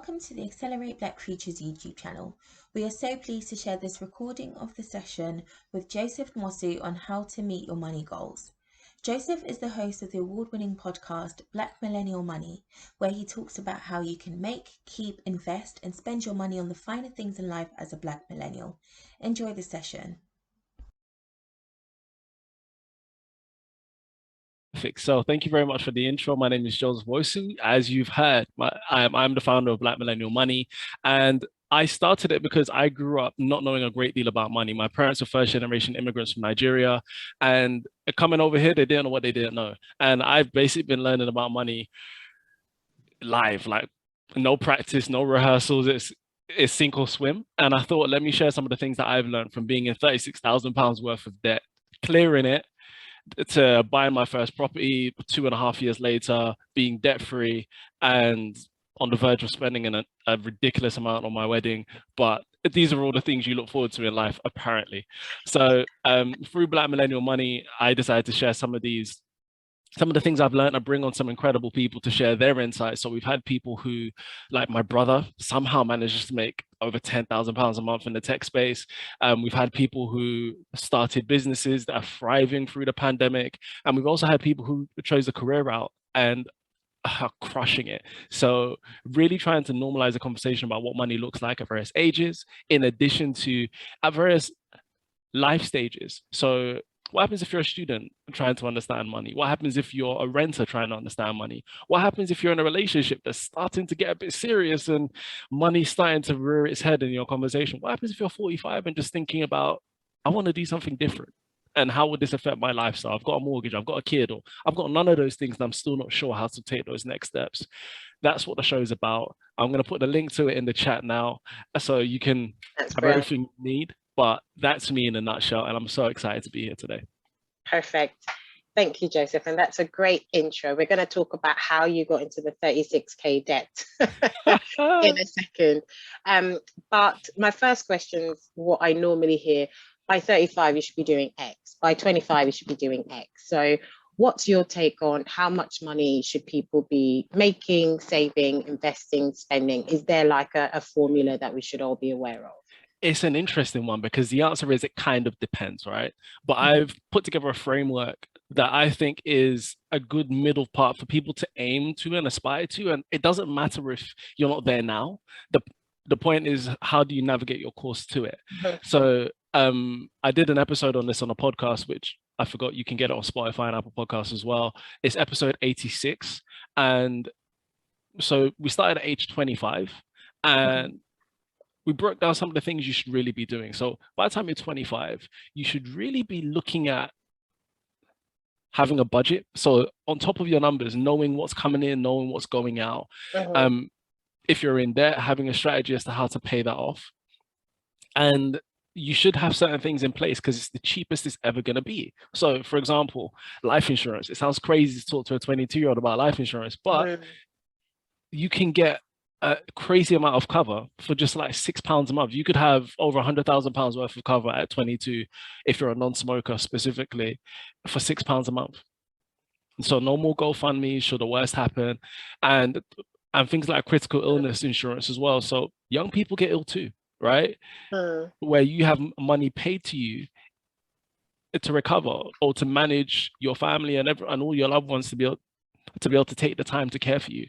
welcome to the Excellerate Black Futures YouTube channel. We are so pleased to share this recording of the session with Joseph Nwosu on how to meet your money goals. Joseph is the host of the award-winning podcast Black Millennial Money, where he talks about how you can make, keep, invest, and spend your money on the finer things in life as a Black millennial. Enjoy the session. So thank you very much for the intro. My name is Joseph Nwosu. As you've heard, I'm the founder of Black Millennial Money, and I started it because I grew up not knowing a great deal about money. My parents were first-generation immigrants from Nigeria, and coming over here, they didn't know what they didn't know. And I've basically been learning about money live, like no practice, no rehearsals. It's sink or swim. And I thought, let me share some of the things that I've learned from being in £36,000 worth of debt, clearing it, to buying my first property 2.5 years later, being debt free and on the verge of spending a ridiculous amount on my wedding. But these are all the things you look forward to in life, apparently. So through Black Millennial Money, I decided to share some of the things I've learned. I bring on some incredible people to share their insights. So we've had people who, like my brother, somehow manages to make over £10,000 a month in the tech space. We've had people who started businesses that are thriving through the pandemic. And we've also had people who chose a career route and are crushing it. So really trying to normalize a conversation about what money looks like at various ages, in addition to at various life stages. So what happens if you're a student trying to understand money? What happens if you're a renter trying to understand money? What happens if you're in a relationship that's starting to get a bit serious and money's starting to rear its head in your conversation? What happens if you're 45 and just thinking about, I want to do something different? And how would this affect my lifestyle? I've got a mortgage, I've got a kid, or I've got none of those things, and I'm still not sure how to take those next steps. That's what the show is about. I'm going to put the link to it in the chat now, so you can have everything you need. But that's me in a nutshell, and I'm so excited to be here today. Perfect. Thank you, Joseph. And that's a great intro. We're going to talk about how you got into the 36K debt in a second. But my first question is what I normally hear: by 35, you should be doing X. By 25, you should be doing X. So what's your take on how much money should people be making, saving, investing, spending? Is there like a formula that we should all be aware of? It's an interesting one because the answer is it kind of depends, right? But I've put together a framework that I think is a good middle part for people to aim to and aspire to. And it doesn't matter if you're not there now. The point is, how do you navigate your course to it? So I did an episode on this on a podcast, which I forgot you can get it on Spotify and Apple Podcasts as well. It's episode 86. And so we started at age 25 and we broke down some of the things you should really be doing. So by the time you're 25, you should really be looking at having a budget. So on top of your numbers, knowing what's coming in, knowing what's going out. If you're in debt, having a strategy as to how to pay that off. And you should have certain things in place because it's the cheapest it's ever going to be. So for example, life insurance. It sounds crazy to talk to a 22-year-old about life insurance, but you can get a crazy amount of cover for just like £6 a month. You could have over £100,000 worth of cover at 22 if you're a non-smoker specifically for £6 a month. So no more GoFundMe should the worst happen, and things like critical illness insurance as well. So young people get ill too, right? Where you have money paid to you to recover or to manage your family and all your loved ones to be able to take the time to care for you.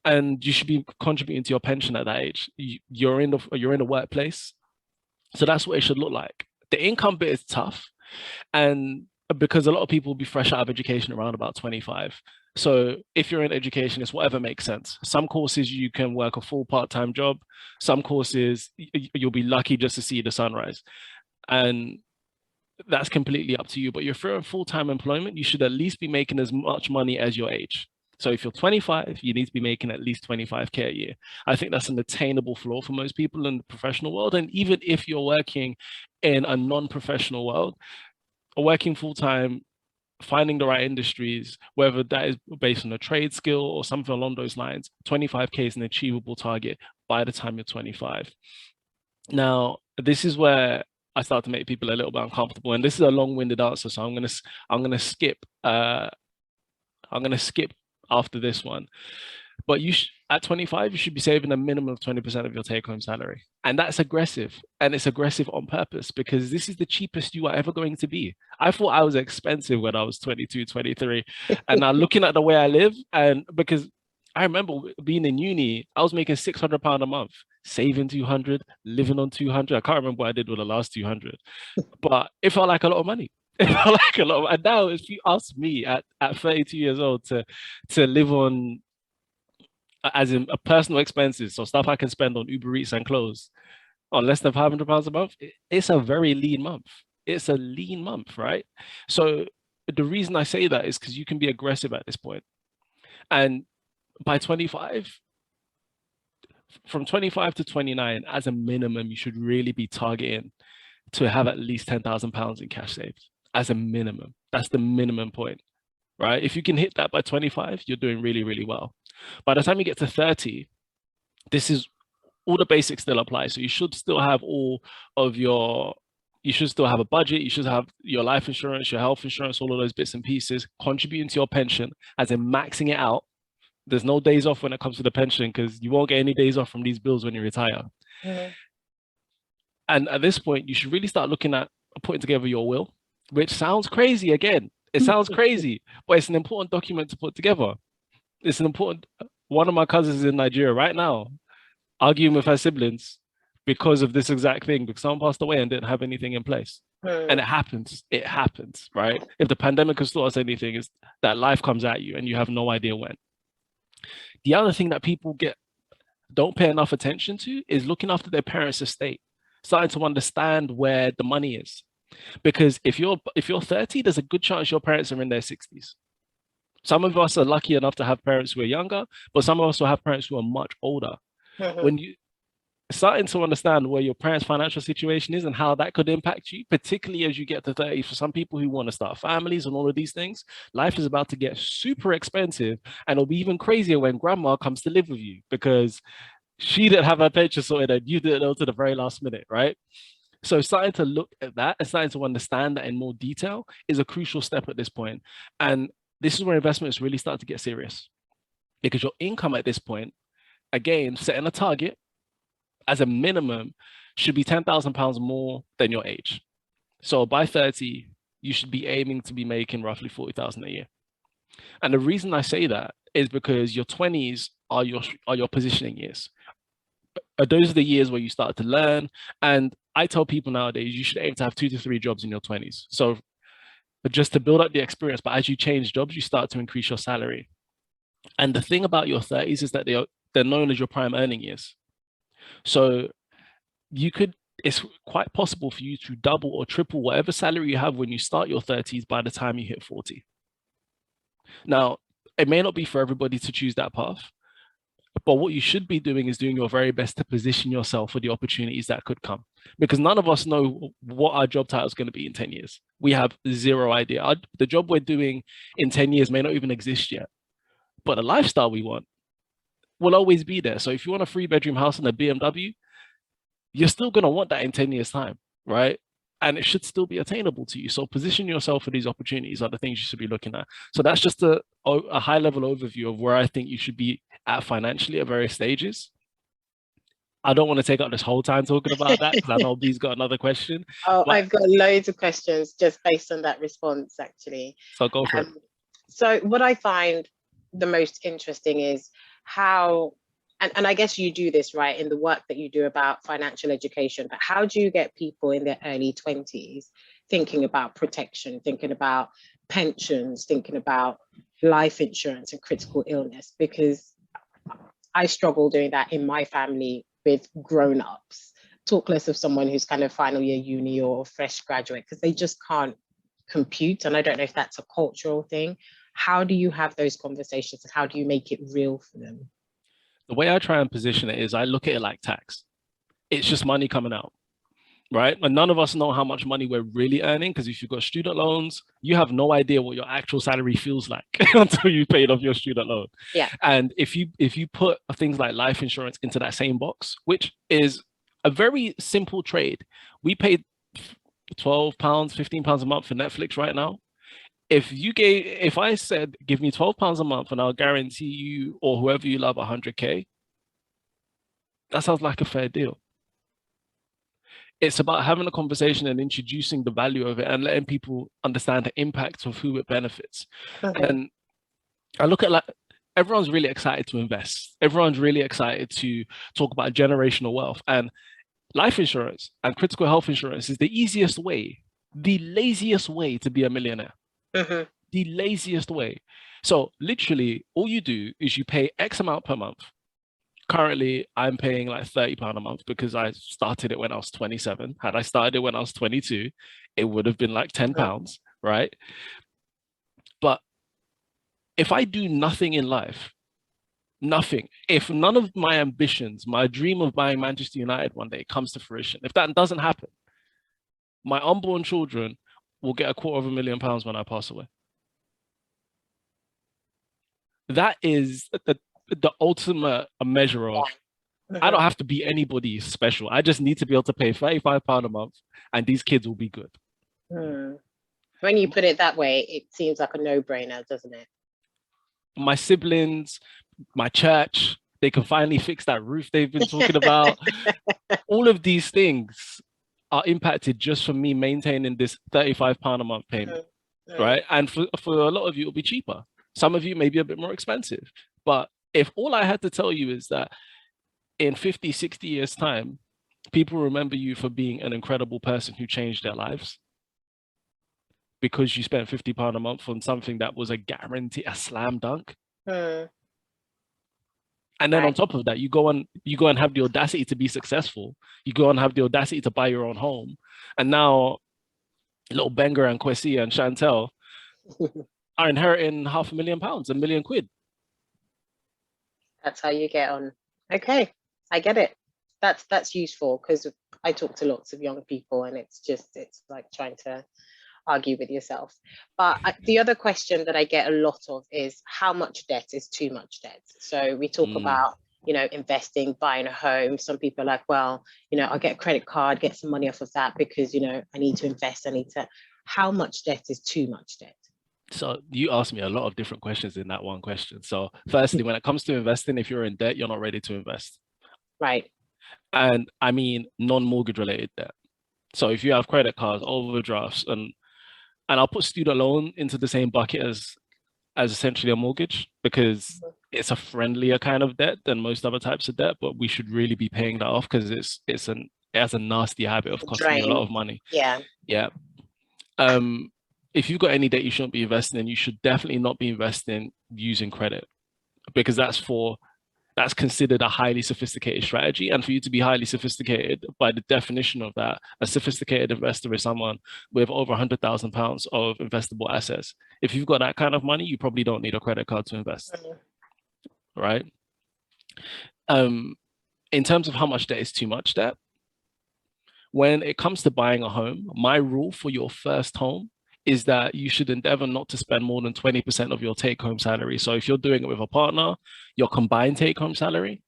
And you should be contributing to your pension at that age. You're in the workplace. So that's what it should look like. The income bit is tough. And because a lot of people will be fresh out of education around about 25. So if you're in education, it's whatever makes sense. Some courses you can work a full part-time job. Some courses you'll be lucky just to see the sunrise. And that's completely up to you. But if you're in full-time employment, you should at least be making as much money as your age. So if you're 25, you need to be making at least 25K a year. I think that's an attainable floor for most people in the professional world. And even if you're working in a non-professional world, working full-time, finding the right industries, whether that is based on a trade skill or something along those lines, 25K is an achievable target by the time you're 25. Now, this is where I start to make people a little bit uncomfortable. And this is a long-winded answer, so I'm gonna skip after this one. But at 25, you should be saving a minimum of 20% of your take-home salary. And that's aggressive. And it's aggressive on purpose because this is the cheapest you are ever going to be. I thought I was expensive when I was 22, 23. And now looking at the way I live, and because I remember being in uni, I was making £600 a month, saving 200, living on 200. I can't remember what I did with the last 200, but it felt like a lot of money. It felt like a lot. And now if you ask me at 32 years old to live on, as in a personal expenses, so stuff I can spend on Uber Eats and clothes on less than £500 a month, it's a very lean month. It's a lean month, right? So the reason I say that is because you can be aggressive at this point. And by 25, from 25 to 29, as a minimum, you should really be targeting to have at least £10,000 in cash saved as a minimum. That's the minimum point, right? If you can hit that by 25, you're doing really, really well. By the time you get to 30, this is all the basics still apply. So you should still have all of your, you should still have a budget. You should have your life insurance, your health insurance, all of those bits and pieces, contributing to your pension, as in maxing it out. There's no days off when it comes to the pension because you won't get any days off from these bills when you retire. Mm-hmm. And at this point, you should really start looking at putting together your will, which sounds crazy again. It sounds crazy, but it's an important document to put together. It's an important, one of my cousins is in Nigeria right now, arguing with her siblings because of this exact thing, because someone passed away and didn't have anything in place. And it happens, right? If the pandemic has taught us anything, is that life comes at you and you have no idea when. The other thing that people don't pay enough attention to is looking after their parents' estate, starting to understand where the money is. Because if you're 30, there's a good chance your parents are in their 60s. Some of us are lucky enough to have parents who are younger, but some of us will have parents who are much older. When you starting to understand where your parents' financial situation is and how that could impact you, particularly as you get to 30, for some people who want to start families and all of these things, life is about to get super expensive, and it'll be even crazier when grandma comes to live with you because she didn't have her pension sorted and you didn't know to the very last minute, right? So starting to look at that and starting to understand that in more detail is a crucial step at this point. And this is where investments really start to get serious, because your income at this point, again, setting a target as a minimum should be £10,000 more than your age. So by 30, you should be aiming to be making roughly 40,000 a year. And the reason I say that is because your 20s are your positioning years. Those are the years where you start to learn. And I tell people nowadays, you should aim to have 2 to 3 jobs in your 20s. So just to build up the experience, but as you change jobs, you start to increase your salary. And the thing about your 30s is that they're known as your prime earning years. So it's quite possible for you to double or triple whatever salary you have when you start your 30s by the time you hit 40. Now, it may not be for everybody to choose that path, but what you should be doing is doing your very best to position yourself for the opportunities that could come, because none of us know what our job title is going to be in 10 years. We have zero idea. The job we're doing in 10 years may not even exist yet, but the lifestyle we want will always be there. So if you want a 3-bedroom house and a BMW, you're still going to want that in 10 years time, right? And it should still be attainable to you. So position yourself for these opportunities are the things you should be looking at. So that's just a high level overview of where I think you should be at financially at various stages. I don't want to take up this whole time talking about that because I know B's got another question. Oh, I've got loads of questions just based on that response, actually. So go for it. So what I find the most interesting is how, and I guess you do this, right, in the work that you do about financial education, but how do you get people in their early 20s thinking about protection, thinking about pensions, thinking about life insurance and critical illness? Because I struggle doing that in my family with grown-ups, talk less of someone who's kind of final year uni or fresh graduate, because they just can't compute. And I don't know if that's a cultural thing. How do you have those conversations and how do you make it real for them? The way I try and position it is I look at it like tax. It's just money coming out, right? And none of us know how much money we're really earning, because if you've got student loans, you have no idea what your actual salary feels like until you paid off your student loan. Yeah. And if you put things like life insurance into that same box, which is a very simple trade, we paid £12, £15 a month for Netflix right now. if I said, give me £12 a month and I'll guarantee you or whoever you love 100K, that sounds like a fair deal. It's about having a conversation and introducing the value of it and letting people understand the impact of who it benefits. And I look at, like, everyone's really excited to invest. Everyone's really excited to talk about generational wealth, and life insurance and critical health insurance is the easiest way, the laziest way to be a millionaire. The laziest way. So literally all you do is you pay X amount per month. Currently, I'm paying like £30 a month because I started it when I was 27. Had I started it when I was 22, it would have been like £10, right? But if I do nothing in life, nothing, if none of my ambitions, my dream of buying Manchester United one day comes to fruition, if that doesn't happen, my unborn children will get £250,000 when I pass away. That is the ultimate measure of, I don't have to be anybody special. I just need to be able to pay £35 a month and these kids will be good. When you put it that way, it seems like a no-brainer, doesn't it? My siblings, my church, they can finally fix that roof they've been talking about. All of these things are impacted just from me maintaining this £35 a month payment, right? And for a lot of you, it'll be cheaper. Some of you may be a bit more expensive. But if all I had to tell you is that in 50, 60 years' time, people remember you for being an incredible person who changed their lives because you spent £50 a month on something that was a guarantee, a slam dunk. And then on top of that, you go and have the audacity to be successful. You go and have the audacity to buy your own home. And now little Benga and Kwesi and Chantel are inheriting £500,000, £1 million. That's how you get on. Okay, I get it. That's useful because I talk to lots of young people and it's like trying to argue with yourself. But the other question that I get a lot of is how much debt is too much debt? So we talk about, investing, buying a home. Some people are like, well, I'll get a credit card, get some money off of that because, I need to invest. How much debt is too much debt? So you asked me a lot of different questions in that one question. So firstly, when it comes to investing, if you're in debt, you're not ready to invest. Right. And I mean, non-mortgage related debt. So if you have credit cards, overdrafts, and I'll put student loan into the same bucket as essentially a mortgage because it's a friendlier kind of debt than most other types of debt, but we should really be paying that off because it has a nasty habit of costing you a lot of money. Yeah. If you've got any debt you shouldn't be investing in, you should definitely not be investing using credit because that's considered a highly sophisticated strategy. And for you to be highly sophisticated, by the definition of that, a sophisticated investor is someone with over £100,000 of investable assets. If you've got that kind of money, you probably don't need a credit card to invest, right? In terms of how much debt is too much debt, when it comes to buying a home, my rule for your first home is that you should endeavor not to spend more than 20% of your take-home salary. So if you're doing it with a partner, your combined take-home salary.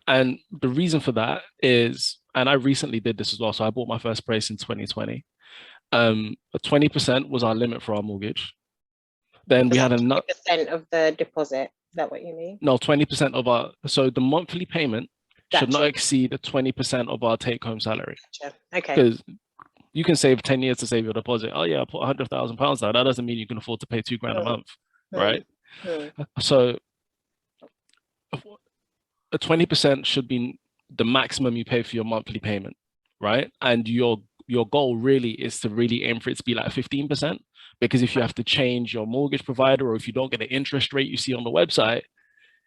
And the reason for that is, and I recently did this as well, so I bought my first place in 2020. 20% was our limit for our mortgage. Then we had another 20% of the deposit. Is that what you mean? No, 20% of our, so the monthly payment should not exceed 20% of our take-home salary. Okay. Because you can save 10 years to save your deposit. Oh yeah, I put £100,000 down. That doesn't mean you can afford to pay £2,000 a month, right? So 20% should be the maximum you pay for your monthly payment, right? And your goal really is to really aim for it to be like 15%, because if you have to change your mortgage provider or if you don't get the interest rate you see on the website,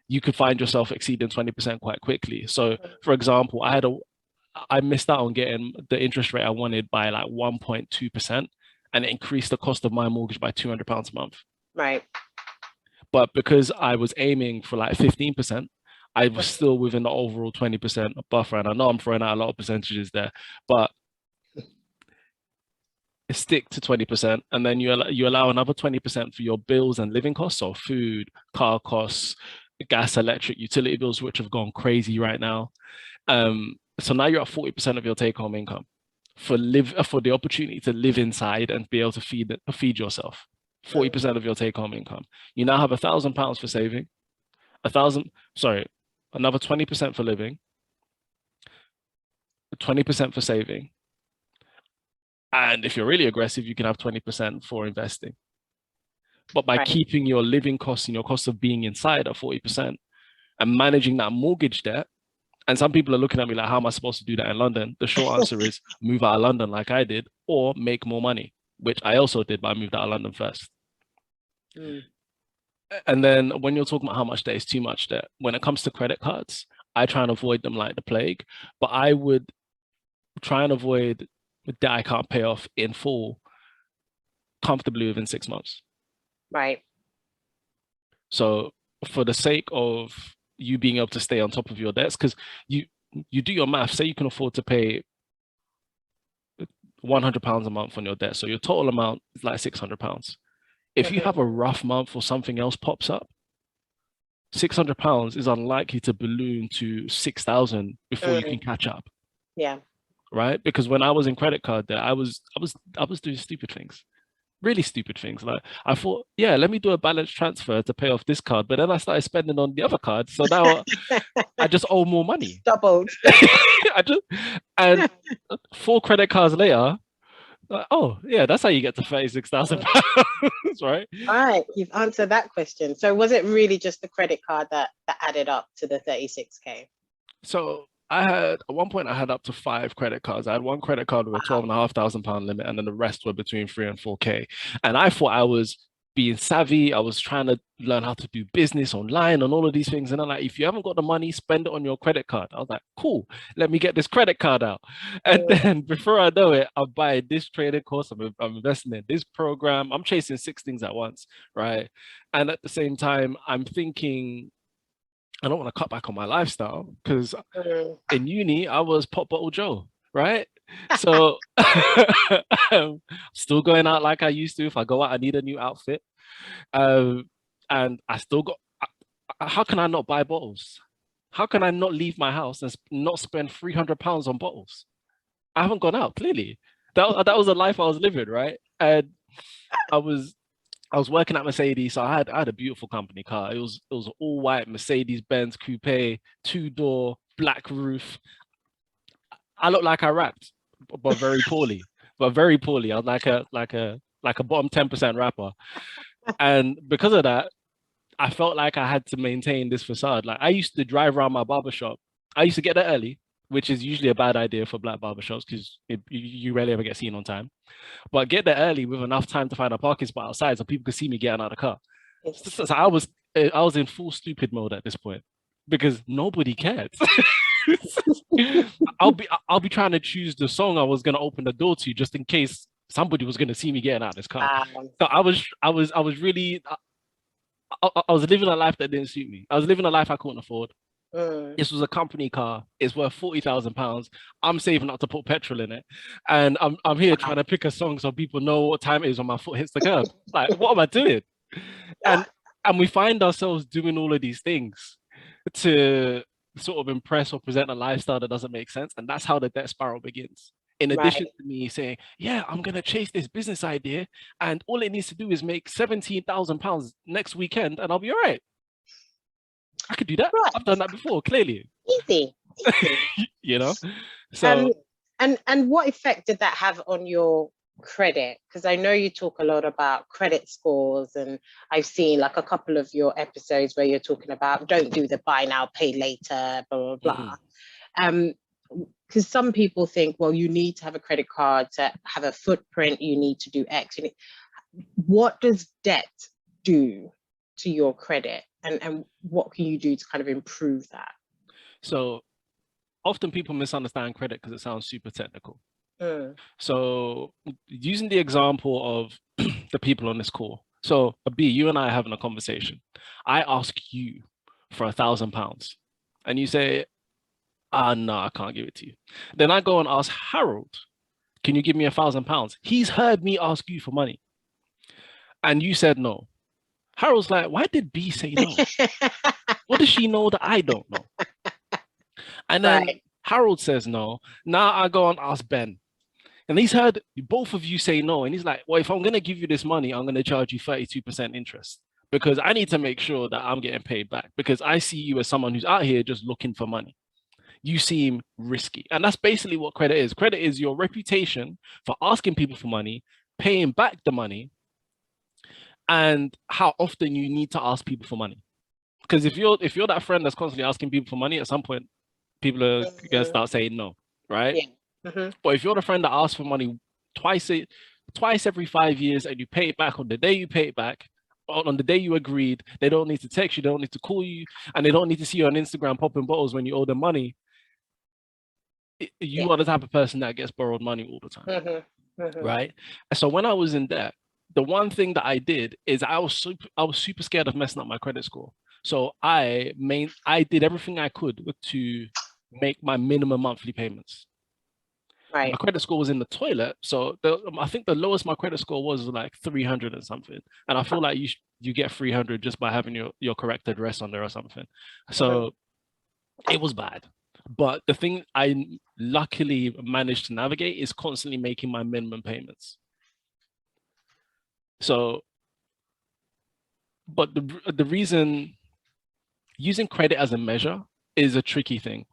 you could find yourself exceeding 20% quite quickly. So for example, I missed out on getting the interest rate I wanted by like 1.2%, and it increased the cost of my mortgage by £200 a month. Right. But because I was aiming for like 15%, I was still within the overall 20% buffer. And I know I'm throwing out a lot of percentages there, but stick to 20%. And then you allow another 20% for your bills and living costs, so food, car costs, gas, electric, utility bills, which have gone crazy right now. So now you're at 40% of your take-home income. for the opportunity to live inside and be able to feed yourself. 40% of your take-home income. You now have £1,000 for saving, another 20% for living, 20% for saving. And if you're really aggressive, you can have 20% for investing. But by keeping your living costs and your cost of being inside at 40% and managing that mortgage debt, and some people are looking at me like, how am I supposed to do that in London? The short answer is move out of London like I did, or make more money, which I also did, but I moved out of London first. And then when you're talking about how much debt is too much debt, when it comes to credit cards, I try and avoid them like the plague, but I would try and avoid debt I can't pay off in full comfortably within 6 months. Right. So for the sake of you being able to stay on top of your debts, because you do your math, say you can afford to pay £100 a month on your debt. So your total amount is like £600. If you have a rough month or something else pops up, £600 is unlikely to balloon to 6,000 before you can catch up. Yeah. Right? Because when I was in credit card debt, I was doing stupid things. Really stupid things. Like I thought, yeah, let me do a balance transfer to pay off this card, but then I started spending on the other card, so now I just owe more money. Doubled. And 4 credit cards later, like, oh yeah, that's how you get to £36,000, right? Right, you've answered that question. So was it really just the credit card that added up to the 36K? So at one point I had up to 5 credit cards. I had one credit card with a £12,500 limit, and then the rest were between 3 and 4K. And I thought I was being savvy. I was trying to learn how to do business online and all of these things. And I'm like, if you haven't got the money, spend it on your credit card. I was like, cool, let me get this credit card out. And then before I know it, I'm buying this trading course, I'm investing in this program, I'm chasing 6 things at once, right? And at the same time, I'm thinking, I don't want to cut back on my lifestyle, because in uni, I was pop bottle Joe, right? So still going out like I used to. If I go out, I need a new outfit. And I still got, how can I not buy bottles? How can I not leave my house and not spend £300 on bottles? I haven't gone out, clearly. That was the life I was living, right? And I was working at Mercedes, so I had a beautiful company car. It was all white Mercedes-Benz coupe, 2-door, black roof. I looked like I rapped, but very poorly. I was like a bottom 10% rapper. And because of that, I felt like I had to maintain this facade. Like I used to drive around my barbershop. I used to get there early, which is usually a bad idea for black barbershops because you rarely ever get seen on time. But get there early with enough time to find a parking spot outside so people could see me getting out of the car. So I was in full stupid mode at this point because nobody cared. I'll be trying to choose the song I was gonna open the door to just in case somebody was gonna see me getting out of this car. So I was really I was living a life that didn't suit me. I was living a life I couldn't afford. This was a company car. It's worth £40,000. I'm saving up to put petrol in it, and I'm here trying to pick a song so people know what time it is when my foot hits the curb. Like, what am I doing? And we find ourselves doing all of these things to sort of impress or present a lifestyle that doesn't make sense, and that's how the debt spiral begins. In addition to me saying, yeah, I'm going to chase this business idea and all it needs to do is make £17,000 next weekend and I'll be all right. I could do that. Right. I've done that before, clearly. Easy. You know? So and what effect did that have on your credit? Because I know you talk a lot about credit scores, and I've seen like a couple of your episodes where you're talking about don't do the buy now, pay later, blah, blah, blah. Because some people think, well, you need to have a credit card to have a footprint, you need to do X. What does debt do to your credit, and what can you do to kind of improve that? So often people misunderstand credit because it sounds super technical. So using the example of the people on this call. So B, you and I are having a conversation. I ask you for £1,000 and you say, no, I can't give it to you. Then I go and ask Harold, can you give me £1,000? He's heard me ask you for money. And you said no. Harold's like, why did B say no? What does she know that I don't know? And then Harold says no. Now I go and ask Ben. And he's heard both of you say no. And he's like, well, if I'm going to give you this money, I'm going to charge you 32% interest because I need to make sure that I'm getting paid back because I see you as someone who's out here just looking for money. You seem risky. And that's basically what credit is. Credit is your reputation for asking people for money, paying back the money, and how often you need to ask people for money. Because if you're that friend that's constantly asking people for money, at some point, people are going to start saying no, right? Yeah. Mm-hmm. But if you're the friend that asks for money twice every 5 years and you pay it back on the day you pay it back, on the day you agreed, they don't need to text you, they don't need to call you, and they don't need to see you on Instagram popping bottles when you owe them money. You are the type of person that gets borrowed money all the time, right? And so when I was in debt, the one thing that I did is I was super scared of messing up my credit score. So I did everything I could to make my minimum monthly payments. Right. My credit score was in the toilet. So I think the lowest my credit score was like 300 and something. And I feel like you get 300 just by having your correct address on there or something. So it was bad. But the thing I luckily managed to navigate is constantly making my minimum payments. So, but the reason using credit as a measure is a tricky thing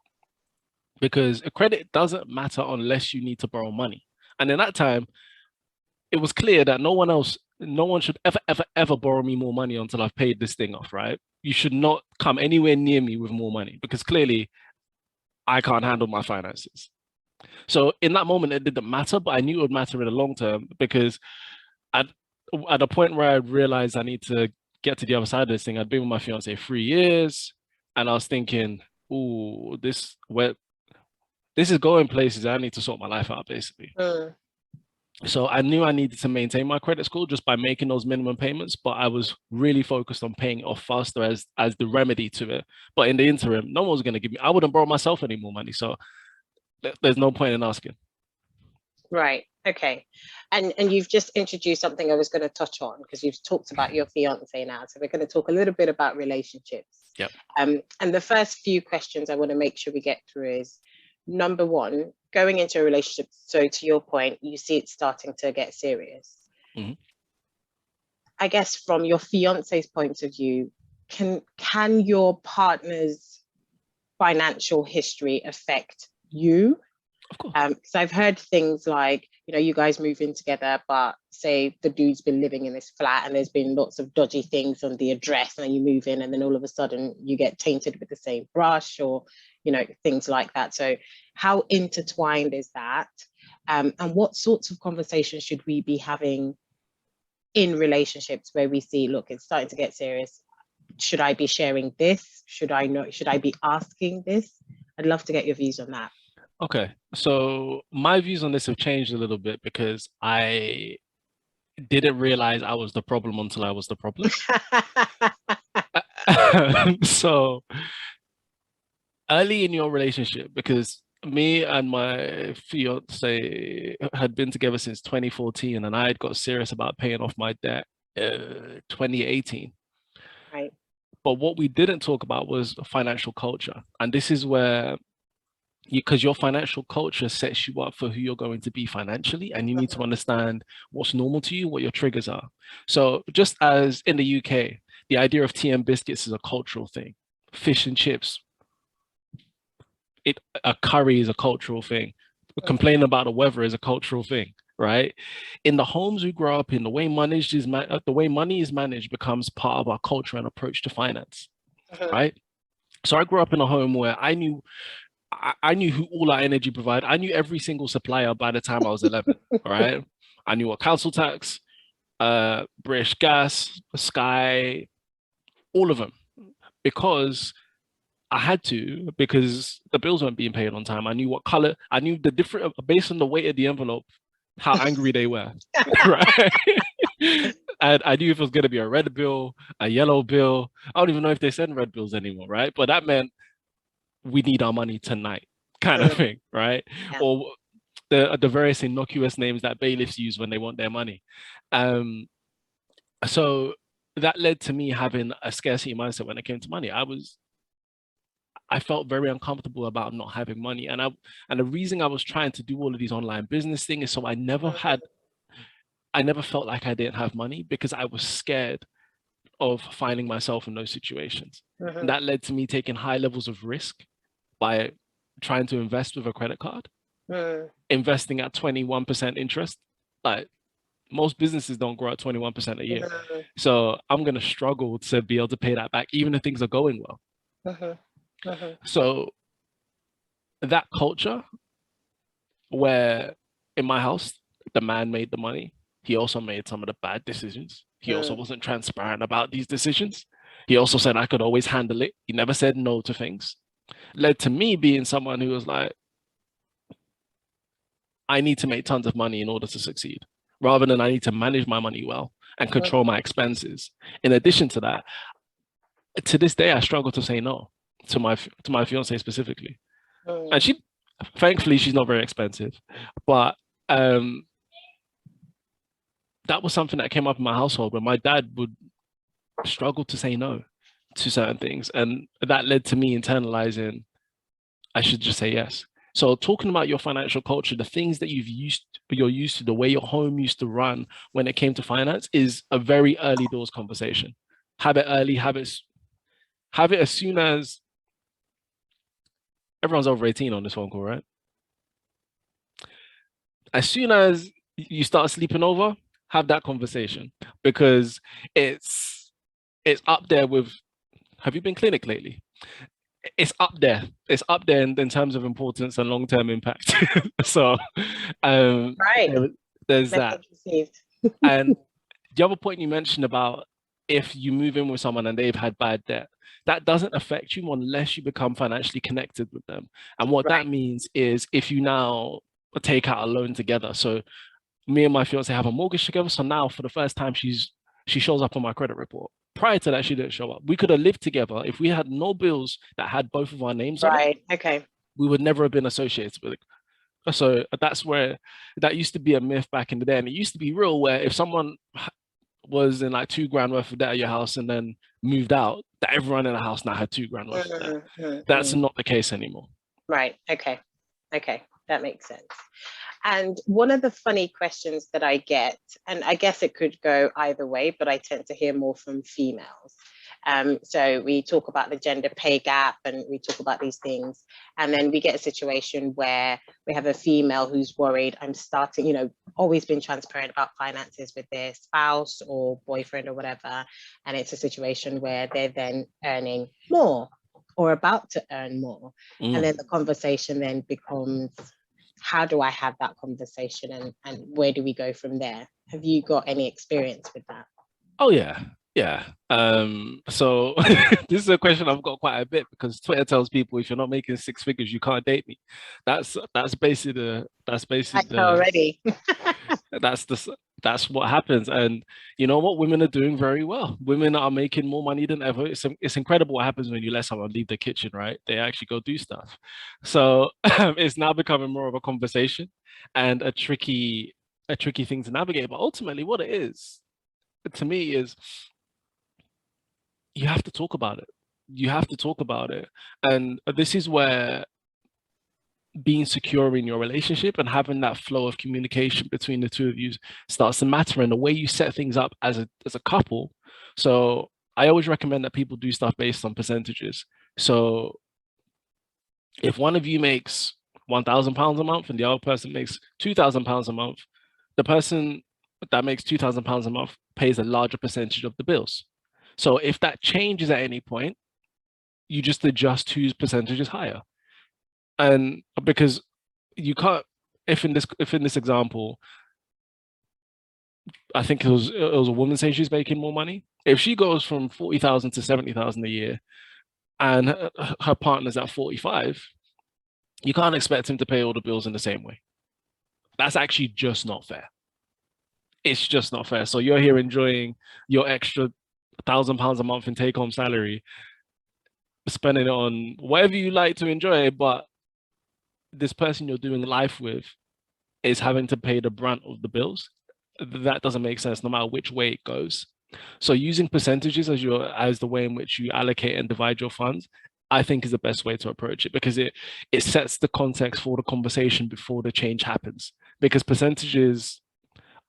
because a credit doesn't matter unless you need to borrow money. And in that time, it was clear that no one should ever borrow me more money until I've paid this thing off, right? You should not come anywhere near me with more money because clearly I can't handle my finances. So in that moment, it didn't matter, but I knew it would matter in the long term because at a point where I realized I need to get to the other side of this thing, I'd been with my fiance 3 years and I was thinking, oh, this is going places. I need to sort my life out basically. So I knew I needed to maintain my credit score just by making those minimum payments, but I was really focused on paying it off faster as the remedy to it. But in the interim, no one was going to give me, I wouldn't borrow myself any more money. So there's no point in asking. Right. Okay. And you've just introduced something I was going to touch on because you've talked about your fiance now. So we're going to talk a little bit about relationships. Yep. And the first few questions I want to make sure we get through is, number one, going into a relationship. So to your point, you see it starting to get serious. Mm-hmm. I guess from your fiance's point of view, can your partner's financial history affect you? Of course. Because I've heard things like, you guys move in together, but say the dude's been living in this flat and there's been lots of dodgy things on the address, and then you move in and then all of a sudden you get tainted with the same brush or, things like that. So how intertwined is that? And what sorts of conversations should we be having in relationships where we see, look, it's starting to get serious? Should I be sharing this? Should I be asking this? I'd love to get your views on that. Okay, so my views on this have changed a little bit because I didn't realize I was the problem until I was the problem. So early in your relationship, because me and my fiance had been together since 2014 and I had got serious about paying off my debt 2018. Right. But what we didn't talk about was financial culture. And this is where because your financial culture sets you up for who you're going to be financially, and you need to understand what's normal to you, what your triggers are. So just as in the UK, the idea of tea and biscuits is a cultural thing. Fish and chips, a curry is a cultural thing. Complaining about the weather is a cultural thing, right? In the homes we grow up in, the way money is managed becomes part of our culture and approach to finance, right? So I grew up in a home where I knew who all our energy provided. I knew every single supplier by the time I was 11, right? I knew what council tax, British Gas, Sky, all of them, because I had to, because the bills weren't being paid on time. I knew what color, I knew the different, based on the weight of the envelope, how angry they were, right? And I knew if it was going to be a red bill, a yellow bill. I don't even know if they send red bills anymore, right? But that meant we need our money tonight, kind of thing, right? Yeah. Or the various innocuous names that bailiffs use when they want their money. So that led to me having a scarcity mindset when it came to money. I felt very uncomfortable about not having money. And the reason I was trying to do all of these online business things is so I never felt like I didn't have money, because I was scared of finding myself in those situations. And that led to me taking high levels of risk by trying to invest with a credit card, investing at 21% interest. Like, most businesses don't grow at 21% a year. So I'm going to struggle to be able to pay that back, even if things are going well. So that culture where in my house, the man made the money, he also made some of the bad decisions. He also wasn't transparent about these decisions. He also said I could always handle it. He never said no to things. Led to me being someone who was like, I need to make tons of money in order to succeed, rather than I need to manage my money well and control my expenses. In addition to that, to this day, I struggle to say no to my fiance specifically. And she, thankfully, she's not very expensive, but that was something that came up in my household where my dad would struggle to say no to certain things. And that led to me internalizing, I should just say yes. So talking about your financial culture, the things that you're used to, the way your home used to run when it came to finance, is a very early doors conversation. Have it early, have it as soon as everyone's over 18 on this phone call, right? As soon as you start sleeping over, have that conversation, because it's up there with, have you been clinic lately? It's up there. It's up there in terms of importance and long-term impact. So right. There's that. And the other point you mentioned about if you move in with someone and they've had bad debt, that doesn't affect you unless you become financially connected with them. And what that means is if you now take out a loan together. So me and my fiance have a mortgage together. So now for the first time, she shows up on my credit report. Prior to that, she didn't show up. We could have lived together. If we had no bills that had both of our names on it, we would never have been associated with it. So that's where that used to be a myth back in the day. And it used to be real, where if someone was in like $2,000 worth of debt at your house and then moved out, that everyone in the house now had $2,000 worth of debt. That's not the case anymore. Right. Okay. That makes sense. And one of the funny questions that I get, and I guess it could go either way, but I tend to hear more from females. So we talk about the gender pay gap and we talk about these things. And then we get a situation where we have a female who's worried, I'm starting, always been transparent about finances with their spouse or boyfriend or whatever. And it's a situation where they're then earning more or about to earn more. And then the conversation then becomes, how do I have that conversation and where do we go from there? Have you got any experience with that? Oh, yeah. So this is a question I've got quite a bit, because Twitter tells people if you're not making six figures, you can't date me. That's basically already. That's what happens. And you know what? Women are doing very well. Women are making more money than ever. It's incredible what happens when you let someone leave the kitchen, right? They actually go do stuff. So it's now becoming more of a conversation and a tricky thing to navigate. But ultimately what it is, to me, is you have to talk about it. You have to talk about it. And this is where being secure in your relationship and having that flow of communication between the two of you starts to matter, in the way you set things up as a couple. So I always recommend that people do stuff based on percentages. So if one of you makes £1,000 a month and the other person makes £2,000 a month, the person that makes £2,000 a month pays a larger percentage of the bills. So if that changes at any point, you just adjust whose percentage is higher. And because you can't, if in this example, I think it was a woman saying she's making more money. If she goes from 40,000 to 70,000 a year and her partner's at 45, you can't expect him to pay all the bills in the same way. That's actually just not fair. It's just not fair. So you're here enjoying your extra £1,000 a month in take-home salary, spending it on whatever you like to enjoy, but this person you're doing life with is having to pay the brunt of the bills. That doesn't make sense, no matter which way it goes. So using percentages as the way in which you allocate and divide your funds I think is the best way to approach it, because it sets the context for the conversation before the change happens. Because percentages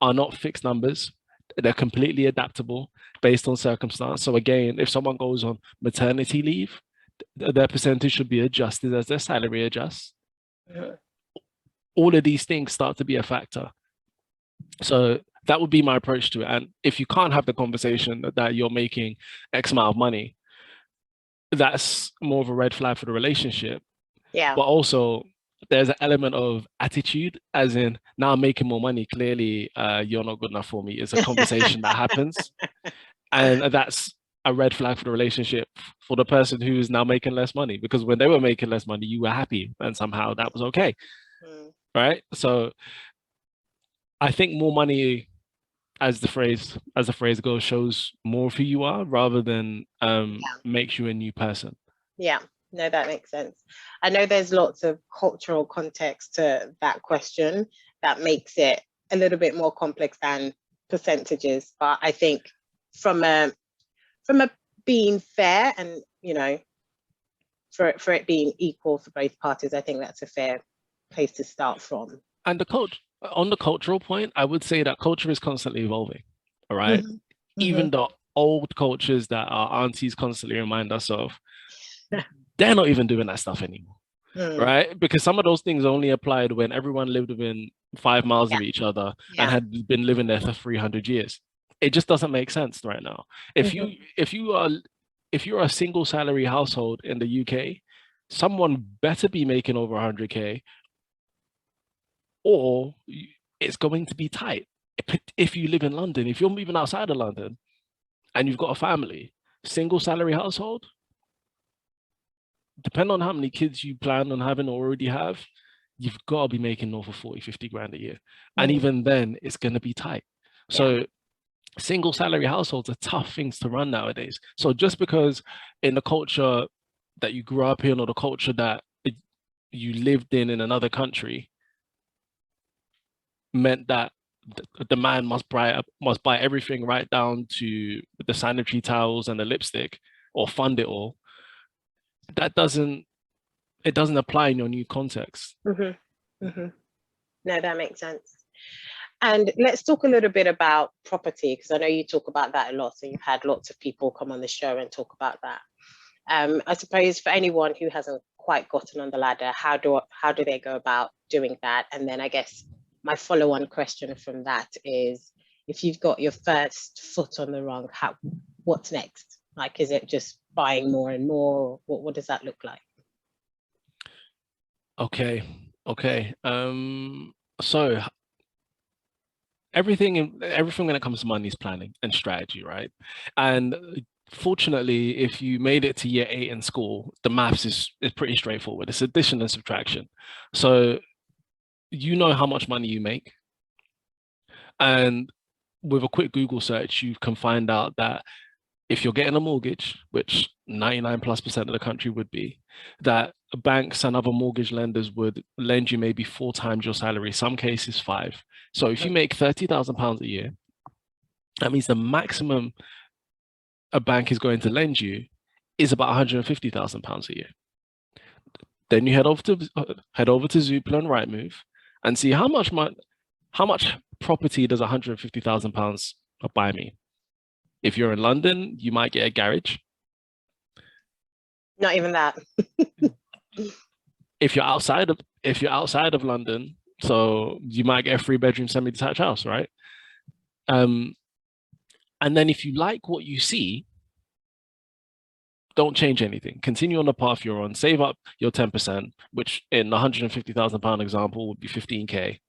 are not fixed numbers. They're completely adaptable based on circumstance. So again, if someone goes on maternity leave, their percentage should be adjusted as their salary adjusts. All of these things start to be a factor. So that would be my approach to it. And if you can't have the conversation that you're making X amount of money, that's more of a red flag for the relationship. Yeah. But also there's an element of attitude, as in, now I'm making more money. Clearly, you're not good enough for me. It's a conversation that happens. And that's a red flag for the relationship for the person who is now making less money, because when they were making less money, you were happy and somehow that was okay. Right? So I think more money, as the phrase goes, shows more of who you are rather than makes you a new person. Yeah, no, that makes sense. I know there's lots of cultural context to that question that makes it a little bit more complex than percentages, but I think from a being fair and, you know, for it being equal for both parties, I think that's a fair place to start from. And on the cultural point, I would say that culture is constantly evolving, all right? Even the old cultures that our aunties constantly remind us of, they're not even doing that stuff anymore, right? Because some of those things only applied when everyone lived within 5 miles of each other and had been living there for 300 years. It just doesn't make sense right now. If you're a single salary household in the UK, someone better be making over 100K, or it's going to be tight. If you live in London, if you're moving outside of London and you've got a family, single salary household, depending on how many kids you plan on having or already have, you've got to be making north of 40, 50 grand a year. And even then, it's going to be tight. So single salary households are tough things to run nowadays. So just because in the culture that you grew up in, or the culture that you lived in another country, meant that the man must buy everything right down to the sanitary towels and the lipstick, or fund it all, it doesn't apply in your new context. No, that makes sense. And let's talk a little bit about property, because I know you talk about that a lot, and you've had lots of people come on the show and talk about that. I suppose for anyone who hasn't quite gotten on the ladder, how do they go about doing that? And then I guess my follow-on question from that is, if you've got your first foot on the rung, what's next? Like, is it just buying more and more? What does that look like? Okay. So everything when it comes to money is planning and strategy, right? And fortunately, if you made it to year 8 in school, the maths is pretty straightforward. It's addition and subtraction. So you know how much money you make. And with a quick Google search, you can find out that if you're getting a mortgage, which 99+% of the country would be, that banks and other mortgage lenders would lend you maybe 4 times your salary, some cases 5. So if you make £30,000 a year, that means the maximum a bank is going to lend you is about £150,000 a year. Then you head over to Zoopla and Rightmove and see how much property does £150,000 buy me. If you're in London, you might get a garage. Not even that. If you're outside of London, so you might get a 3-bedroom semi-detached house, right? And then if you like what you see, don't change anything. Continue on the path you're on. Save up your 10%, which in the £150,000 example would be 15K,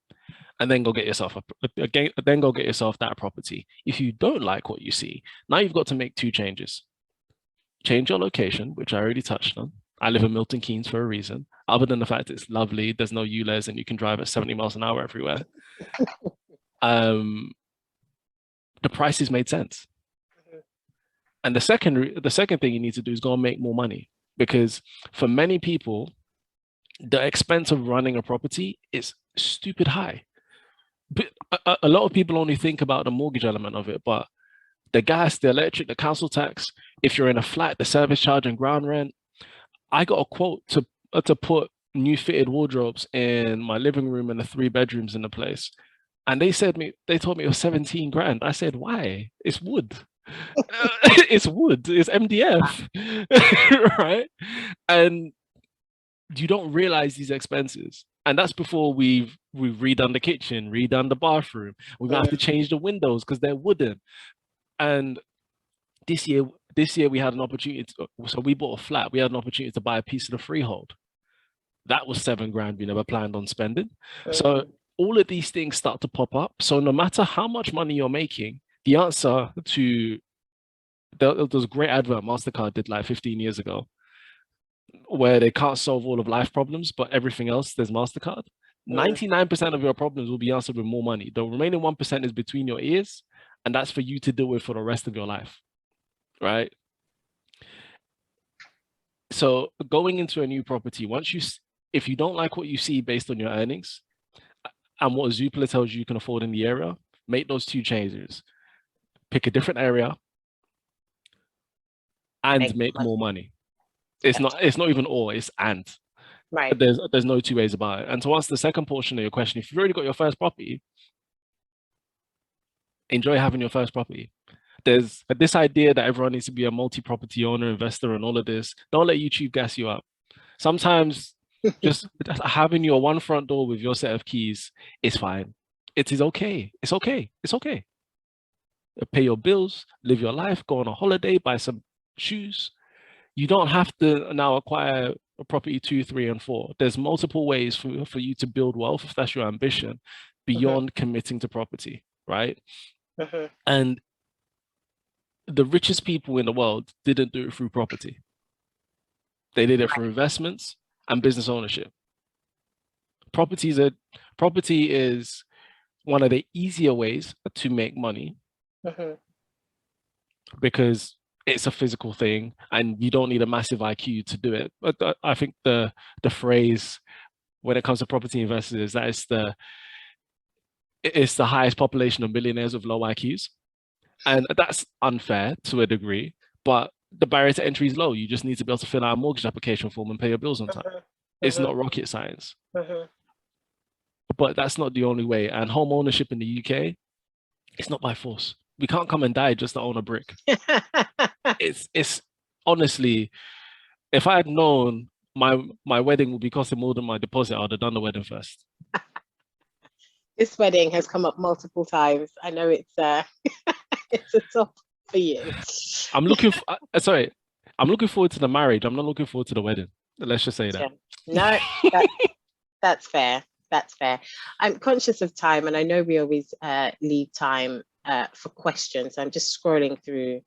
and then go get yourself that property. If you don't like what you see, now you've got to make 2 changes. Change your location, which I already touched on. I live in Milton Keynes for a reason, other than the fact it's lovely, there's no ULEZ, and you can drive at 70 miles an hour everywhere. The prices made sense. And the second thing you need to do is go and make more money, because for many people, the expense of running a property is stupid high. But a lot of people only think about the mortgage element of it, but the gas, the electric, the council tax, if you're in a flat, the service charge and ground rent, I got a quote to put new fitted wardrobes in my living room and the 3 bedrooms in the place. And they told me it was 17 grand. I said, why? It's wood. It's wood. It's MDF. Right? And you don't realize these expenses. And that's before we've redone the kitchen, redone the bathroom. We might have to change the windows because they're wooden. And this year we had an opportunity so we bought a flat. We had an opportunity to buy a piece of the freehold. That was 7 grand we never planned on spending. So all of these things start to pop up. So no matter how much money you're making, the answer to there was a great advert MasterCard did like 15 years ago, where they can't solve all of life problems, but everything else, there's MasterCard. 99% of your problems will be answered with more money. The remaining 1% is between your ears, and that's for you to deal with for the rest of your life, right? So going into a new property, if you don't like what you see based on your earnings and what Zoopla tells you can afford in the area, make those 2 changes. Pick a different area and make more money. It's not even or, it's and. Right. There's no 2 ways about it. And to answer the second portion of your question, if you've already got your first property, enjoy having your first property. There's this idea that everyone needs to be a multi-property owner, investor, and all of this. Don't let YouTube gas you up. Sometimes just having your one front door with your set of keys is fine. It is okay. It's okay. It's okay. Pay your bills, live your life, go on a holiday, buy some shoes. You don't have to now acquire a property 2, 3, and 4. There's multiple ways for you to build wealth if that's your ambition, beyond committing to property, right? And the richest people in the world didn't do it through property. They did it through investments and business ownership. Property is one of the easier ways to make money because it's a physical thing and you don't need a massive IQ to do it. But I think the phrase when it comes to property investors is that it's the highest population of millionaires with low IQs. And that's unfair to a degree, but the barrier to entry is low. You just need to be able to fill out a mortgage application form and pay your bills on time. It's not rocket science. But that's not the only way. And home ownership in the UK, it's not by force. We can't come and die just to own a brick. It's honestly, if I had known my wedding would be costing more than my deposit, I would have done the wedding first. This wedding has come up multiple times. I know it's it's a top for you. I'm looking forward to the marriage. I'm not looking forward to the wedding. Let's just say that. No, that's fair. That's fair. I'm conscious of time, and I know we always leave time for questions. I'm just scrolling through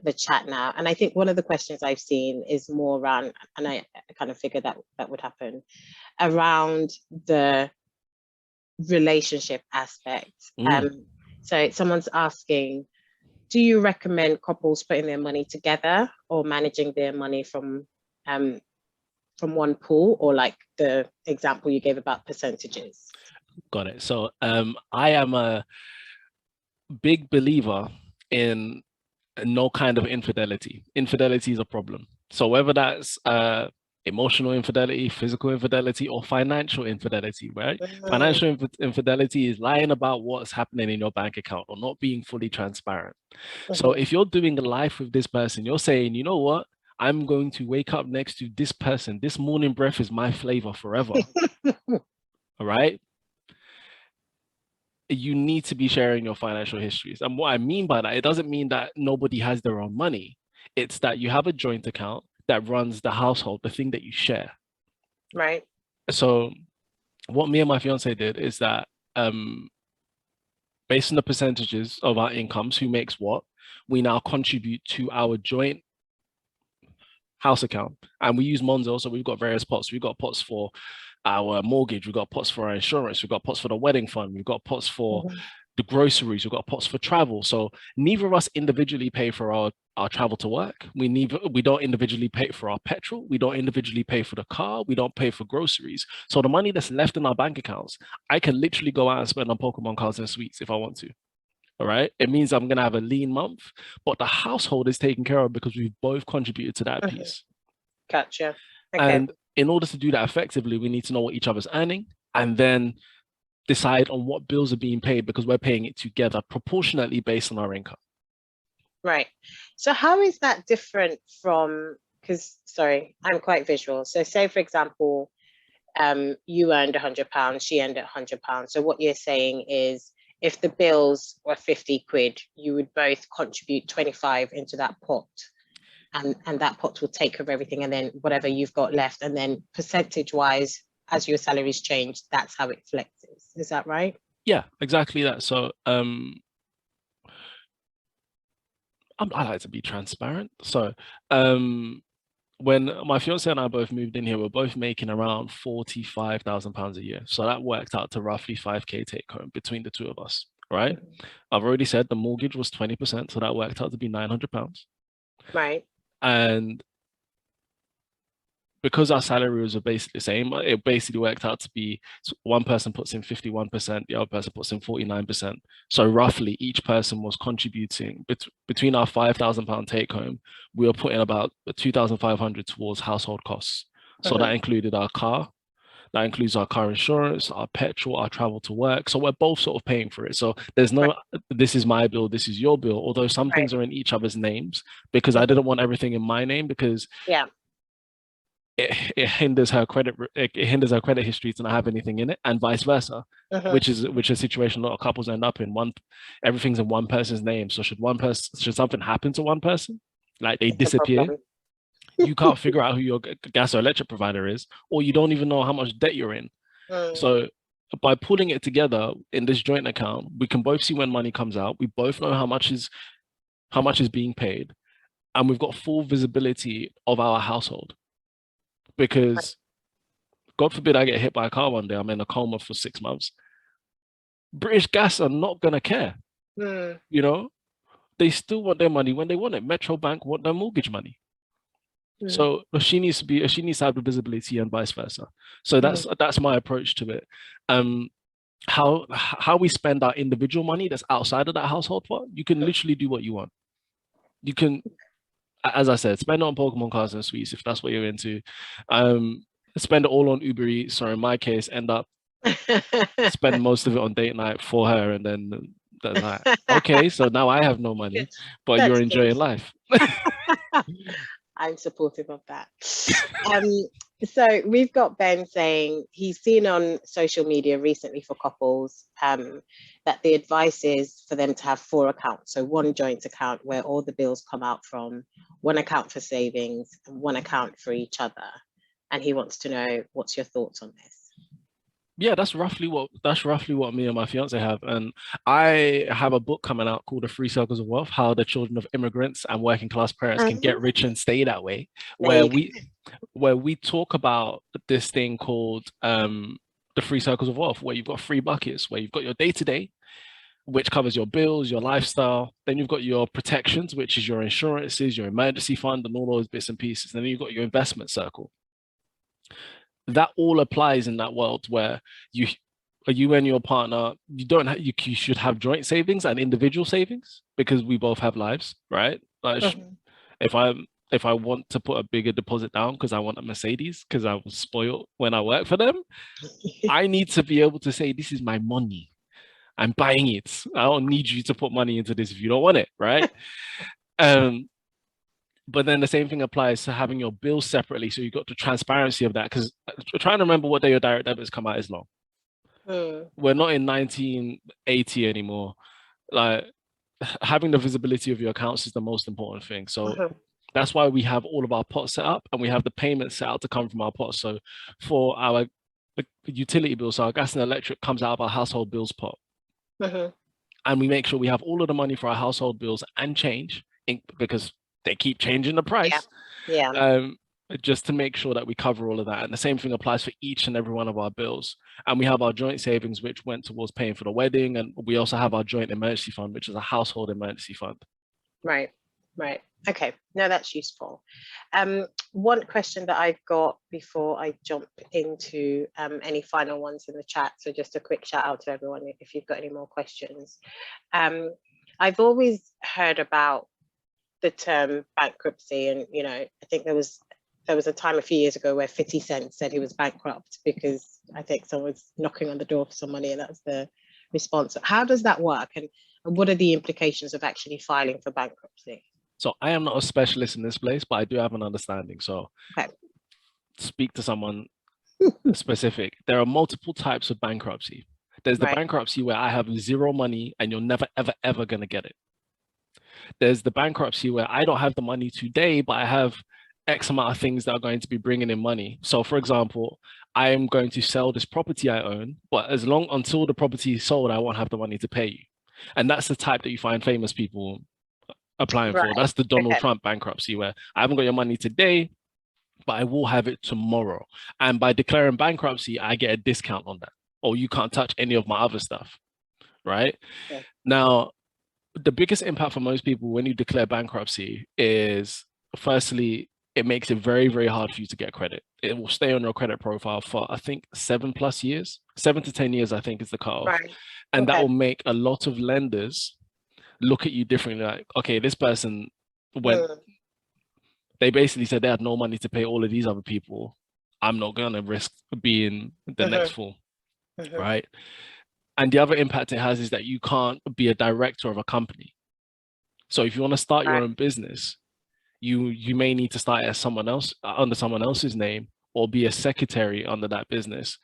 the chat now, and I think one of the questions I've seen is more around, and I kind of figured that would happen, around the relationship aspect. So someone's asking, do you recommend couples putting their money together or managing their money from one pool, or like the example you gave about percentages? Got it. So I am a big believer in no kind of infidelity. Infidelity is a problem. So whether that's emotional infidelity, physical infidelity, or financial infidelity, right? Financial infidelity is lying about what's happening in your bank account or not being fully transparent. So if you're doing life with this person, you're saying, you know what? I'm going to wake up next to this person. This morning breath is my flavor forever. All right? You need to be sharing your financial histories. And what I mean by that, it doesn't mean that nobody has their own money. It's that you have a joint account that runs the household, the thing that you share. Right. So what me and my fiance did is that based on the percentages of our incomes, who makes what, we now contribute to our joint house account. And we use Monzo, so we've got various pots. We've got pots for our mortgage, we've got pots for our insurance, we've got pots for the wedding fund, we've got pots for the groceries, we've got pots for travel. So neither of us individually pay for our travel to work. We don't individually pay for our petrol. We don't individually pay for the car. We don't pay for groceries. So the money that's left in our bank accounts, I can literally go out and spend on Pokemon cards and sweets if I want to. All right. It means I'm going to have a lean month, but the household is taken care of because we've both contributed to that piece. Gotcha. Okay. And in order to do that effectively, we need to know what each other's earning and then decide on what bills are being paid, because we're paying it together proportionately based on our income. Right. So how is that different from, because, sorry, I'm quite visual. So say, for example, you earned £100, she earned £100. So what you're saying is, if the bills were 50 quid, you would both contribute 25 into that pot. And that pot will take care of everything. And then whatever you've got left, and then percentage wise, as your salaries change, that's how it flexes. Is that right? Yeah, exactly that. So I like to be transparent. So when my fiance and I both moved in here, we're both making around £45,000 a year. So that worked out to roughly 5K take home between the two of us, right? I've already said the mortgage was 20%, so that worked out to be £900. Right. And because our salaries are basically the same, it basically worked out to be one person puts in 51%, the other person puts in 49%. So roughly each person was contributing between our £5,000 take home, we were putting about 2,500 towards household costs. So that included our car, that includes our car insurance, our petrol, our travel to work. So we're both sort of paying for it. So there's no, this is my bill, this is your bill, although some things are in each other's names, because I didn't want everything in my name, because it hinders her credit. It hinders her credit history to not have anything in it, and vice versa, which is a situation a lot of couples end up in. Everything's in one person's name. So should something happen to one person, like they disappear, you can't figure out who your gas or electric provider is, or you don't even know how much debt you're in. So by pulling it together in this joint account, we can both see when money comes out. We both know how much is being paid, and we've got full visibility of our household. Because God forbid I get hit by a car one day, I'm in a coma for 6 months. British Gas are not going to care. You know, they still want their money when they want it. Metro Bank want their mortgage money. So she needs to have the visibility, and vice versa. So that's my approach to it. How we spend our individual money that's outside of that household pot, you can literally do what you want. You can, as I said, spend it on Pokemon cards and sweets if that's what you're into. Spend it all on Uber Eats, or in my case, end up spend most of it on date night for her, and then that's like, okay, so now I have no money, but you're enjoying life. I'm supportive of that. So we've got Ben saying he's seen on social media recently for couples that the advice is for them to have 4 accounts. So one joint account where all the bills come out from, one account for savings, and one account for each other. And he wants to know, what's your thoughts on this? Yeah, that's roughly what me and my fiance have. And I have a book coming out called The 3 Circles of Wealth: How the Children of Immigrants and Working Class Parents Can Get Rich and Stay That Way, where we talk about this thing called the 3 Circles of Wealth, where you've got 3 buckets, where you've got your day-to-day, which covers your bills, your lifestyle. Then you've got your protections, which is your insurances, your emergency fund, and all those bits and pieces. And then you've got your investment circle. That all applies in that world where you and your partner, you should have joint savings and individual savings, because we both have lives, right? Like if I want to put a bigger deposit down because I want a Mercedes because I was spoiled when I work for them, I need to be able to say, this is my money, I'm buying it. I don't need you to put money into this if you don't want it, right? But then the same thing applies to having your bills separately. So you've got the transparency of that, because trying to remember what day your direct debits come out is long. We're not in 1980 anymore. Like, having the visibility of your accounts is the most important thing. So that's why we have all of our pots set up, and we have the payments set out to come from our pots. So for our utility bills, so our gas and electric comes out of our household bills pot. And we make sure we have all of the money for our household bills and change, because they keep changing the price. Just to make sure that we cover all of that. And the same thing applies for each and every one of our bills. And we have our joint savings, which went towards paying for the wedding. And we also have our joint emergency fund, which is a household emergency fund. Right. Okay. No, that's useful. One question that I've got before I jump into any final ones in the chat. So just a quick shout out to everyone if you've got any more questions. I've always heard about the term bankruptcy, and I think there was there was a time a few years ago where 50 Cent said he was bankrupt because I think someone was knocking on the door for some money, and that's the response. How does that work, and what are the implications of actually filing for bankruptcy? So I am not a specialist in this place, but I do have an understanding. So Okay. speak to someone specific. There are multiple types of bankruptcy. There's the bankruptcy where I have zero money and you're never, ever, ever going to get it. There's the bankruptcy where I don't have the money today, but I have X amount of things that are going to be bringing in money. So for example, I am going to sell this property I own, but until the property is sold, I won't have the money to pay you. And that's the type that you find famous people applying for. That's the Donald Trump bankruptcy, where I haven't got your money today, but I will have it tomorrow. And by declaring bankruptcy, I get a discount on that. Or you can't touch any of my other stuff, right? Yeah. Now, the biggest impact for most people when you declare bankruptcy is, firstly, it makes it very, very hard for you to get credit. It will stay on your credit profile for, I think, 7+ years. 7 to 10 years, I think, is the cutoff. Right. And that will make a lot of lenders look at you differently. Like, okay, this person went, they basically said they had no money to pay all of these other people. I'm not going to risk being the next fool, right? And the other impact it has is that you can't be a director of a company. So if you want to start your own business, you may need to start as someone else, under someone else's name, or be a secretary under that business,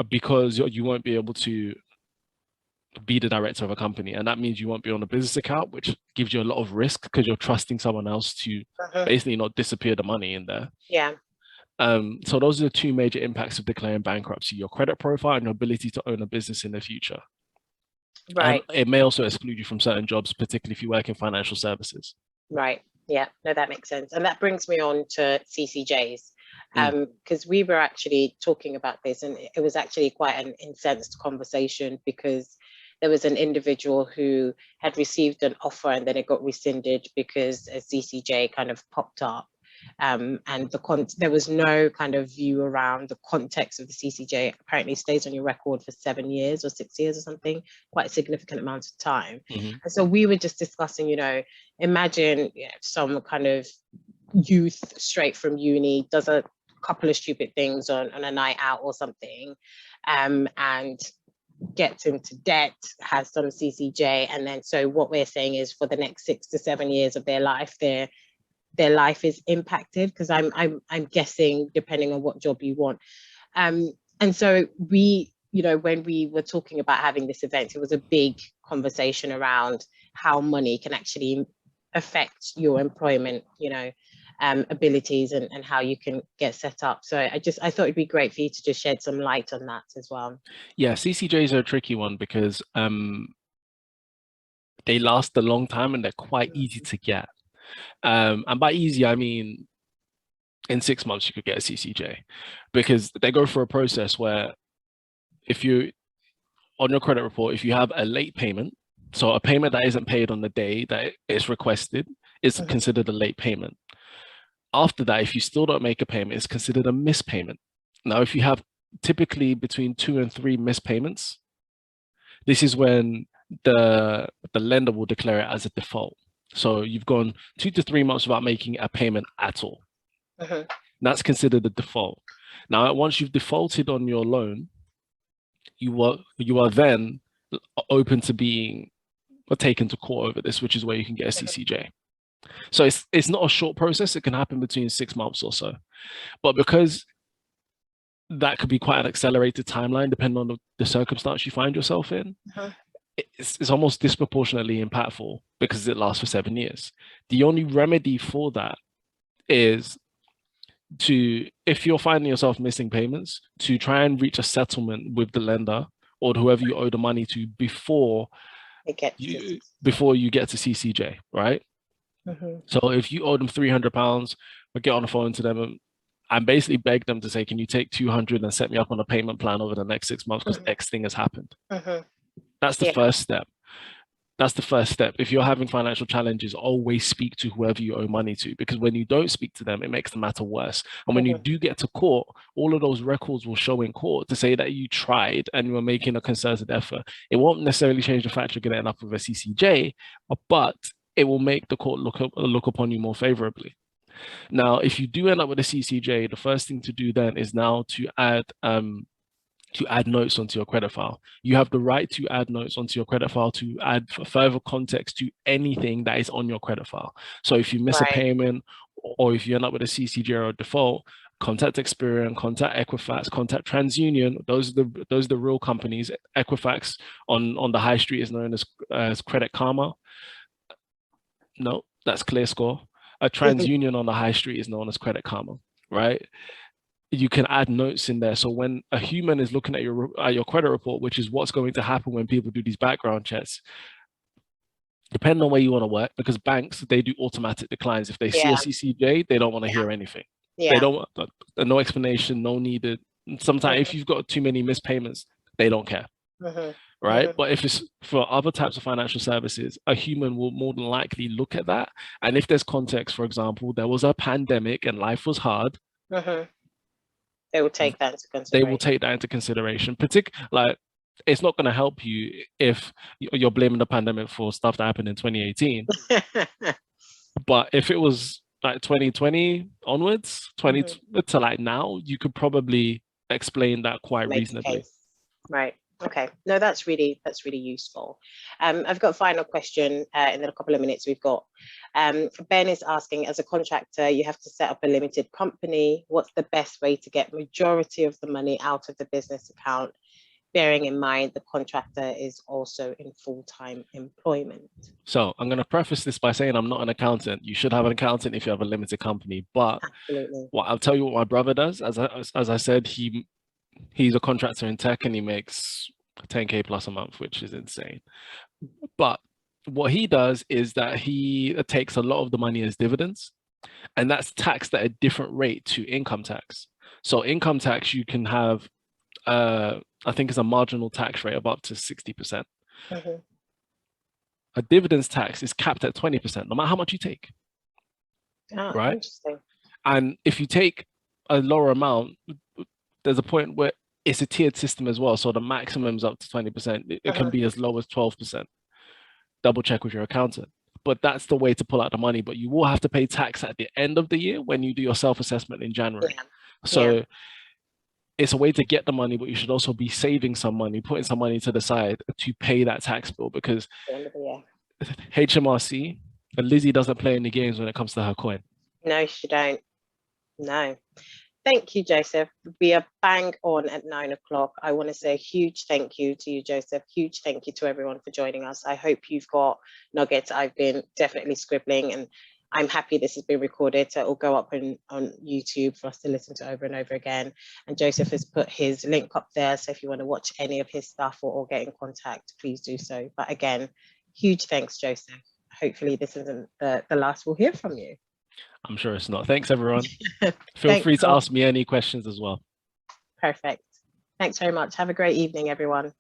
because you won't be able to be the director of a company. And that means you won't be on a business account, which gives you a lot of risk because you're trusting someone else to basically not disappear the money in there. Yeah. So those are the two major impacts of declaring bankruptcy: your credit profile and your ability to own a business in the future. Right. And it may also exclude you from certain jobs, particularly if you work in financial services. Right. Yeah, no, that makes sense. And that brings me on to CCJs, because we were actually talking about this, and it was actually quite an incensed conversation, because there was an individual who had received an offer and then it got rescinded because a CCJ kind of popped up. And there was no kind of view around the context of the CCJ. Apparently stays on your record for 7 years or 6 years or something, quite a significant amount of time. And so we were just discussing, imagine some kind of youth straight from uni does a couple of stupid things on a night out or something, and gets into debt, has some CCJ, and then so what we're saying is for the next 6 to 7 years of their life, their life is impacted, because I'm guessing depending on what job you want. And so we, when we were talking about having this event, it was a big conversation around how money can actually affect your employment, abilities, and how you can get set up. So I thought it'd be great for you to just shed some light on that as well. Yeah, CCJs are a tricky one because they last a long time and they're quite easy to get. And by easy, I mean in 6 months you could get a CCJ, because they go through a process where if you, on your credit report, if you have a late payment, so a payment that isn't paid on the day that it's requested, is considered a late payment. After that, if you still don't make a payment, it's considered a missed payment. Now, if you have typically between 2 and 3 missed payments, this is when the lender will declare it as a default. So you've gone 2 to 3 months without making a payment at all. That's considered a default. Now, once you've defaulted on your loan, you are then open to being taken to court over this, which is where you can get a CCJ. So it's not a short process. It can happen between 6 months or so. But because that could be quite an accelerated timeline, depending on the circumstance you find yourself in, it's almost disproportionately impactful because it lasts for 7 years. The only remedy for that is to, if you're finding yourself missing payments, to try and reach a settlement with the lender or whoever you owe the money to before you get to CCJ, right? So if you owe them £300, I get on the phone to them and basically beg them to say, can you take 200 and set me up on a payment plan over the next 6 months because X thing has happened. That's the first step. That's the first step. If you're having financial challenges, always speak to whoever you owe money to, because when you don't speak to them, it makes the matter worse. And when you do get to court, all of those records will show in court to say that you tried and you were making a concerted effort. It won't necessarily change the fact you're going to end up with a CCJ, but it will make the court look upon you more favorably. Now, if you do end up with a CCJ, the first thing to do then is now to add notes onto your credit file. You have the right to add notes onto your credit file to add further context to anything that is on your credit file. So if you miss a payment, or if you end up with a CCJ or a default, contact Experian, contact Equifax, contact TransUnion. Those are the real companies. Equifax on the high street is known as Credit Karma. No, that's ClearScore. A TransUnion on the high street is known as Credit Karma, right? You can add notes in there. So when a human is looking at your credit report, which is what's going to happen when people do these background checks, depending on where you want to work, because banks, they do automatic declines. If they see a CCJ, they don't want to hear anything. They don't want no explanation, no needed. Sometimes if you've got too many missed payments, they don't care. Right? But if it's for other types of financial services, a human will more than likely look at that. And if there's context, for example, there was a pandemic and life was hard, they will take that into consideration. They will take that into consideration. Like, it's not going to help you if you're blaming the pandemic for stuff that happened in 2018. But if it was like 2020 onwards, to like now, you could probably explain that quite reasonably. Right. Okay. No, that's really useful. I've got a final question in a couple of minutes we've got. Ben is asking, as a contractor, you have to set up a limited company. What's the best way to get majority of the money out of the business account, bearing in mind the contractor is also in full-time employment? So I'm going to preface this by saying I'm not an accountant. You should have an accountant if you have a limited company. But I'll tell you what my brother does. As I said, he's a contractor in tech and he makes 10K plus a month, which is insane. But what he does is that he takes a lot of the money as dividends, and that's taxed at a different rate to income tax. So income tax, you can have, I think it's a marginal tax rate of up to 60%. A dividends tax is capped at 20%, no matter how much you take. Right? Interesting. And if you take a lower amount, there's a point where it's a tiered system as well. So the maximum's up to 20%. It can be as low as 12%. Double check with your accountant. But that's the way to pull out the money. But you will have to pay tax at the end of the year when you do your self-assessment in January. So it's a way to get the money, but you should also be saving some money, putting some money to the side to pay that tax bill, because HMRC, Lizzie doesn't play any games when it comes to her coin. No, she don't. No. Thank you, Joseph. We are bang on at 9 o'clock. I want to say a huge thank you to you, Joseph. Huge thank you to everyone for joining us. I hope you've got nuggets. I've been definitely scribbling, and I'm happy this has been recorded, so it will go up on YouTube for us to listen to over and over again. And Joseph has put his link up there, so if you want to watch any of his stuff or get in contact, please do so. But again, huge thanks, Joseph. Hopefully this isn't the last we'll hear from you. I'm sure it's not. Thanks, everyone. Feel free to ask me any questions as well. Perfect. Thanks very much. Have a great evening, everyone.